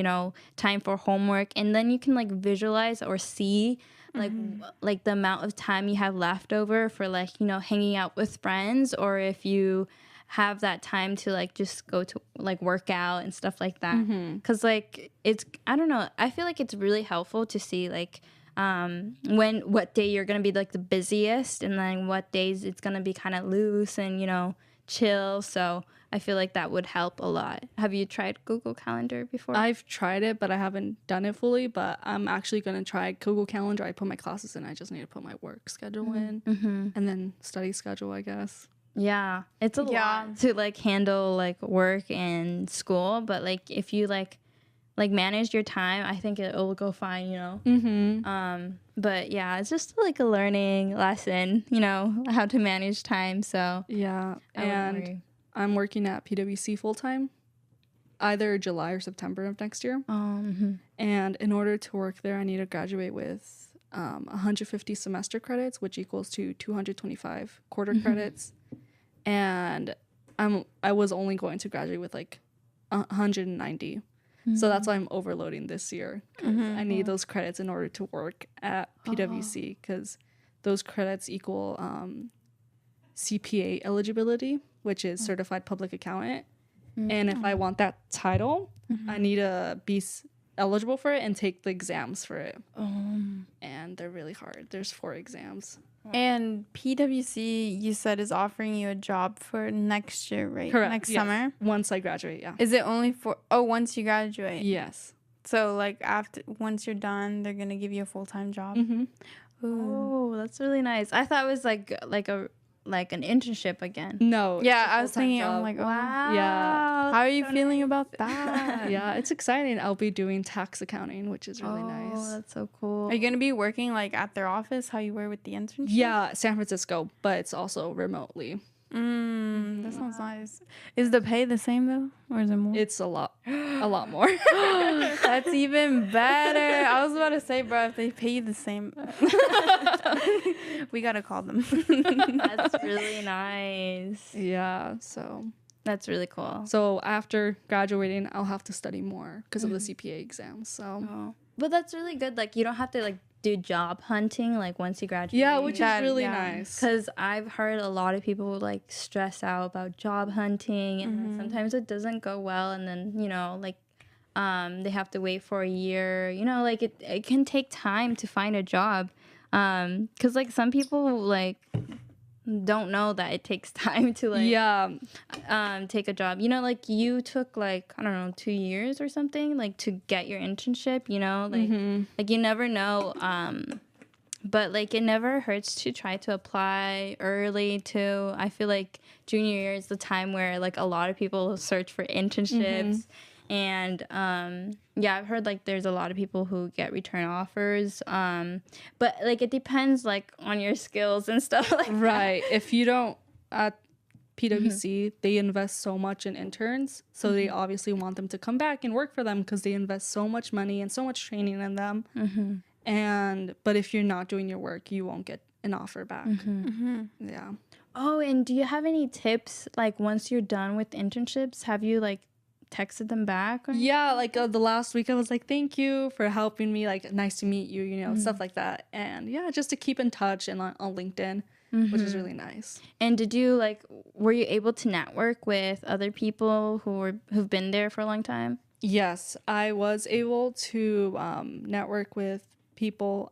time for homework, and then you can like visualize or see like the amount of time you have left over for like hanging out with friends, or if you have that time to like just go to like work out and stuff like that. Because like I don't know, I feel like it's really helpful to see like what day you're gonna be like the busiest and then what days it's gonna be kind of loose and chill. So I feel like that would help a lot. Have you tried Google Calendar before? I've tried it, but I haven't done it fully. But I'm actually going to try Google Calendar. I put my classes in. I just need to put my work schedule in and then study schedule, I guess. Yeah, it's a lot to like handle like work and school, but like if you like manage your time, I think it will go fine, But yeah, it's just like a learning lesson, how to manage time. So yeah, and I'm working at PwC full time, either July or September of next year. And in order to work there, I need to graduate with 150 semester credits, which equals to 225 quarter credits. And I was only going to graduate with like 190. So that's why I'm overloading this year. 'Cause I need those credits in order to work at PwC, because those credits equal CPA eligibility, which is Certified Public Accountant. And if I want that title, I need to be eligible for it and take the exams for it. And they're really hard. There's 4 exams. And PwC, you said, is offering you a job for next year, right? Correct. Next yes. summer. Once I graduate, yeah. Is it only for once you graduate? Yes. So like once you're done, they're gonna give you a full-time job. Mm-hmm. Oh, that's really nice. I thought it was like an internship again. No. Yeah, it's a I was full-time thinking, job. I'm like, oh. Wow. Yeah. How are you feeling about that? Yeah, it's exciting. I'll be doing tax accounting, which is really Oh, nice. that's so cool. Are you gonna be working like at their office, how you were with the internship? Yeah, San Francisco, but it's also remotely. That sounds nice. Is the pay the same though, or is it more? It's a lot more. That's even better. I was about to say, bro, if they pay you the same, we gotta call them. That's really nice. Yeah, so That's really cool. after graduating, I'll have to study more because of the CPA exams. So Oh. But that's really good. Like, you don't have to, like, do job hunting, like, once you graduate. yeah, which is That- really yeah. nice. Because I've heard a lot of people, like, stress out about job hunting, and then sometimes it doesn't go well, and then, you know, like, they have to wait for a year. You know, like, it can take time to find a job. Because, like, some people, like, don't know that it takes time to, like, Yeah, take a job. You know, like, you took, like, I don't know, 2 years or something, like, to get your internship, you know? Like, you never know. But, like, it never hurts to try to apply early, too. I feel like junior year is the time where, like, a lot of people search for internships. And, yeah, I've heard, like, there's a lot of people who get return offers. But, like, it depends, like, on your skills and stuff like that. right. If you don't, at PwC, they invest so much in interns. So they obviously want them to come back and work for them because they invest so much money and so much training in them. But if you're not doing your work, you won't get an offer back. Yeah. Oh, and do you have any tips, like, once you're done with internships? Have you, like, texted them back? Or Yeah, like the last week I was like, thank you for helping me, like, nice to meet you, you know, stuff like that. And yeah, just to keep in touch and on LinkedIn, which is really nice. And did you, like, were you able to network with other people who've been there for a long time? Yes, I was able to network with people.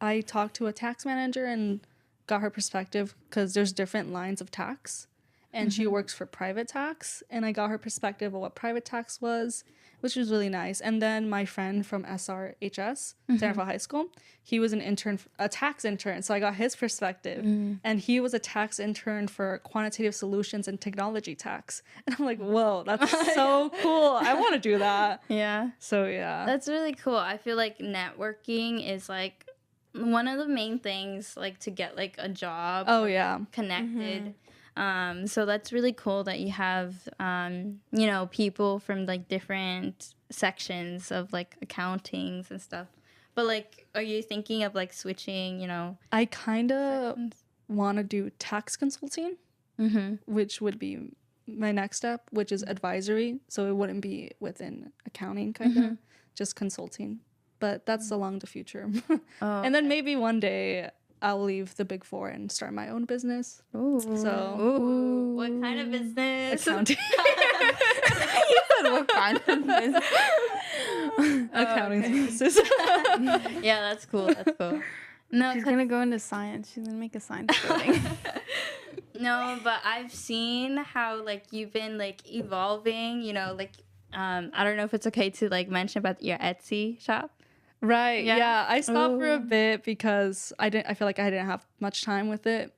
I talked to a tax manager and got her perspective because there's different lines of tax. And she works for private tax, and I got her perspective of what private tax was, which was really nice. And then my friend from SRHS, Stanford High School, he was a tax intern, so I got his perspective. And he was a tax intern for quantitative solutions and technology tax. And I'm like, whoa, that's so cool. I want to do that. Yeah. So yeah. That's really cool. I feel like networking is, like, one of the main things, like, to get, like, a job. Oh yeah. Connected. So that's really cool that you have, you know, people from, like, different sections of, like, accountings and stuff. But, like, are you thinking of, like, switching, you know? I kind of want to do tax consulting, which would be my next step, which is advisory. So it wouldn't be within accounting, kind of, just consulting. But that's along the future. And then maybe one day I'll leave the Big Four and start my own business. Ooh. So Ooh. What kind of business? accounting. You said what kind of business? Accounting services. Yeah, that's cool. That's cool. No, She's gonna go into science. She's gonna make a science building. no, but I've seen how, like, you've been, like, evolving, you know, like, I don't know if it's okay to, like, mention about your Etsy shop. Right. Yeah. Yeah. I stopped for a bit because I feel like I didn't have much time with it.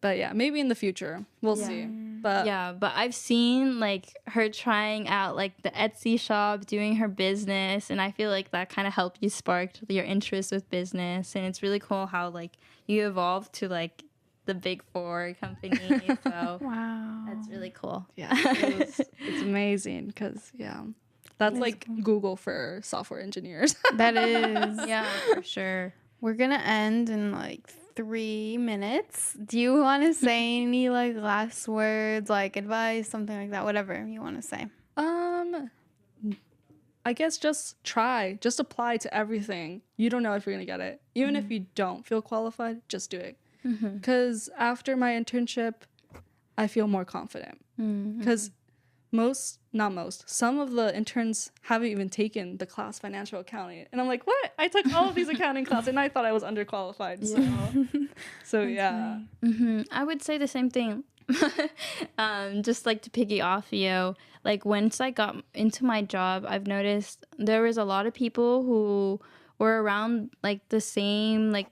But yeah, maybe in the future. We'll see. But Yeah, but I've seen, like, her trying out, like, the Etsy shop, doing her business, and I feel like that kind of helped you spark your interest with business, and it's really cool how, like, you evolved to, like, the Big Four company. So Wow. that's really cool. yeah, it's amazing because that's like Google for software engineers. That is. Yeah, for sure. We're gonna end in like 3 minutes. Do you want to say any like last words, like advice, something like that, whatever you want to say? I guess just apply to everything. You don't know if you're gonna get it. Even if you don't feel qualified, just do it. Because after my internship, I feel more confident. Because some of the interns haven't even taken the class financial accounting. And I'm like, what? I took all of these accounting classes and I thought I was underqualified. So yeah. I would say the same thing. Just like to piggy off you, like once I got into my job, I've noticed there was a lot of people who were around like the same, like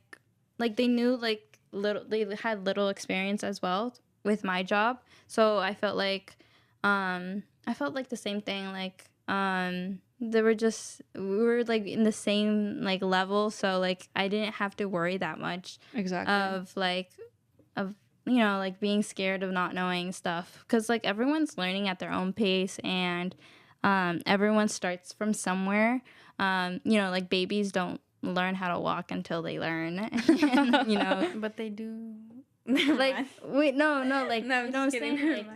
they knew like little, they had little experience as well with my job. So I felt like the same thing, like we were like in the same like level, so like I didn't have to worry that much of you know, like being scared of not knowing stuff, because like everyone's learning at their own pace, and everyone starts from somewhere. You know, like babies don't learn how to walk until they learn. And, you know, But they do. like wait, no, like No, you know what I'm saying? Like,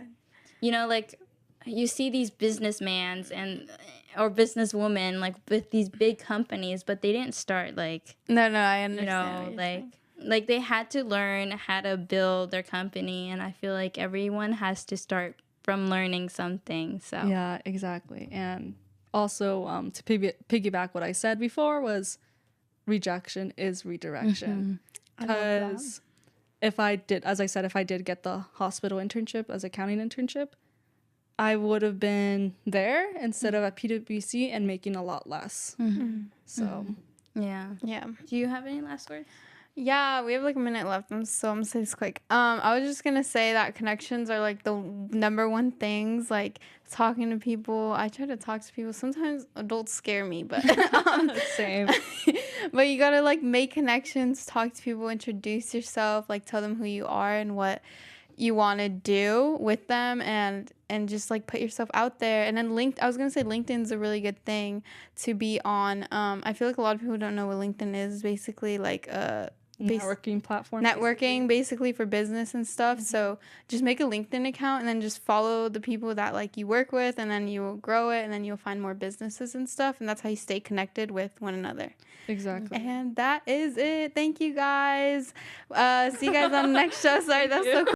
you know, like you see these businessmans or businesswomen like with these big companies, but they didn't start like No, I you understand. know like they had to learn how to build their company, and I feel like everyone has to start from learning something. So Yeah, exactly. And also to piggyback what I said before was rejection is redirection. Because if I did get the hospital internship as accounting internship, I would have been there instead of at PwC and making a lot less. So yeah. Do you have any last words? Yeah, we have like a minute left, so I'm gonna say this quick. I was just gonna say that connections are like the number one things, like talking to people. I try to talk to people. Sometimes adults scare me, but same. but you gotta like make connections, talk to people, introduce yourself, like tell them who you are and what you want to do with them, and just like put yourself out there. And then I was gonna say LinkedIn's a really good thing to be on. I feel like a lot of people don't know what LinkedIn is. Basically like networking platform. Basically for business and stuff. So just make a LinkedIn account and then just follow the people that like you work with, and then you'll grow it, and then you'll find more businesses and stuff, and that's how you stay connected with one another. Exactly. And that is it. Thank you guys. See you guys on the next show. Sorry, that's so cool.